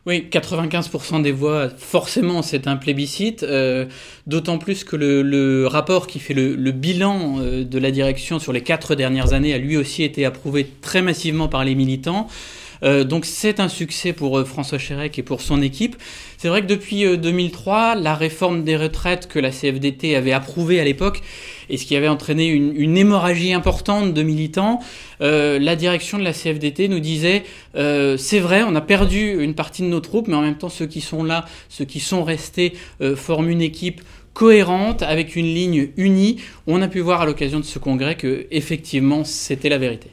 Oui, 95% des voix, forcément, c'est un plébiscite, d'autant plus que le rapport qui fait le bilan de la direction sur les 4 dernières années a lui aussi été approuvé très massivement par les militants. Donc c'est un succès pour François Chérèque et pour son équipe. C'est vrai que depuis 2003, la réforme des retraites que la CFDT avait approuvée à l'époque, et ce qui avait entraîné une hémorragie importante de militants, la direction de la CFDT nous disait c'est vrai, on a perdu une partie de nos troupes, mais en même temps ceux qui sont là, ceux qui sont restés forment une équipe cohérente, avec une ligne unie. On a pu voir à l'occasion de ce congrès que effectivement c'était la vérité.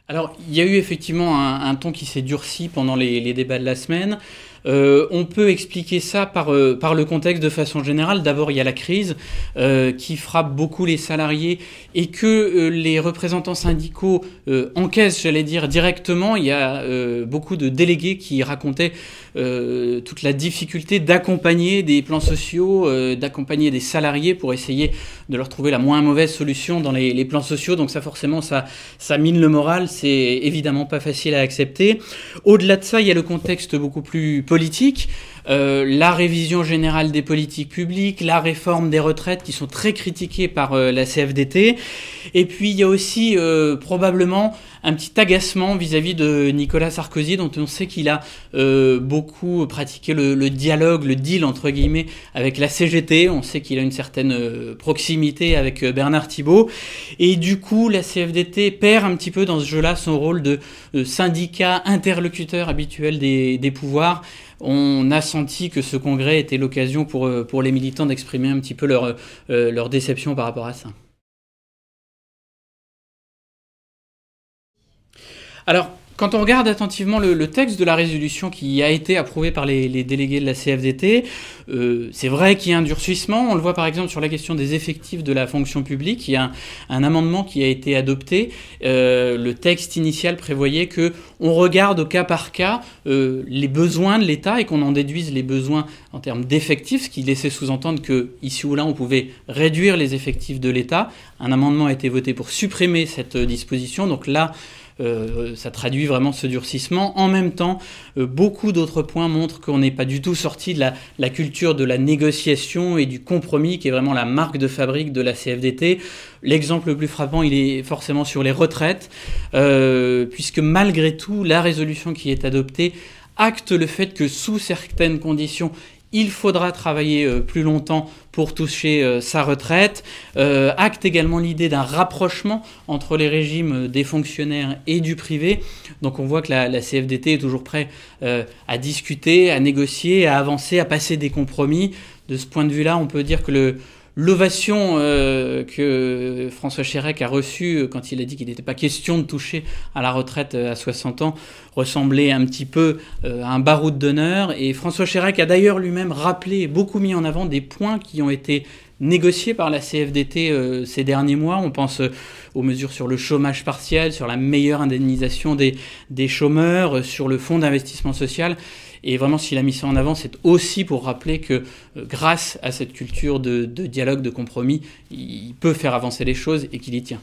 Alors, il y a eu effectivement un ton qui s'est durci pendant les débats de la semaine. On peut expliquer ça par le contexte de façon générale. D'abord, il y a la crise qui frappe beaucoup les salariés et que les représentants syndicaux encaissent, j'allais dire, directement. Il y a beaucoup de délégués qui racontaient toute la difficulté d'accompagner des plans sociaux, d'accompagner des salariés pour essayer de leur trouver la moins mauvaise solution dans les plans sociaux. Donc ça, forcément, ça mine le moral. C'est évidemment pas facile à accepter. Au-delà de ça, il y a le contexte beaucoup plus politique, la révision générale des politiques publiques, la réforme des retraites qui sont très critiquées par la CFDT. Et puis il y a aussi probablement un petit agacement vis-à-vis de Nicolas Sarkozy, dont on sait qu'il a beaucoup pratiqué le dialogue, le deal entre guillemets avec la CGT. On sait qu'il a une certaine proximité avec Bernard Thibault. Et du coup, la CFDT perd un petit peu dans ce jeu-là son rôle de syndicat interlocuteur habituel des pouvoirs. On a senti que ce congrès était l'occasion pour les militants d'exprimer un petit peu leur déception par rapport à ça. Alors, quand on regarde attentivement le texte de la résolution qui a été approuvé par les délégués de la CFDT, c'est vrai qu'il y a un durcissement. On le voit par exemple sur la question des effectifs de la fonction publique. Il y a un amendement qui a été adopté. Le texte initial prévoyait que on regarde au cas par cas les besoins de l'État et qu'on en déduise les besoins en termes d'effectifs, ce qui laissait sous-entendre que ici ou là on pouvait réduire les effectifs de l'État. Un amendement a été voté pour supprimer cette disposition. Donc là, ça traduit vraiment ce durcissement. En même temps, beaucoup d'autres points montrent qu'on n'est pas du tout sorti de la culture de la négociation et du compromis qui est vraiment la marque de fabrique de la CFDT. L'exemple le plus frappant, il est forcément sur les retraites, puisque malgré tout, la résolution qui est adoptée acte le fait que sous certaines conditions, il faudra travailler plus longtemps pour toucher sa retraite. Acte également l'idée d'un rapprochement entre les régimes des fonctionnaires et du privé. Donc on voit que la CFDT est toujours prête à discuter, à négocier, à avancer, à passer des compromis. De ce point de vue-là, on peut dire que l'ovation que François Chérèque a reçue quand il a dit qu'il n'était pas question de toucher à la retraite à 60 ans ressemblait un petit peu à un baroud d'honneur. Et François Chérèque a d'ailleurs lui-même rappelé et beaucoup mis en avant des points qui ont été négociés par la CFDT ces derniers mois. On pense aux mesures sur le chômage partiel, sur la meilleure indemnisation des chômeurs, sur le fonds d'investissement social. Et vraiment, s'il a mis ça en avant, c'est aussi pour rappeler que grâce à cette culture de dialogue, de compromis, il peut faire avancer les choses et qu'il y tient.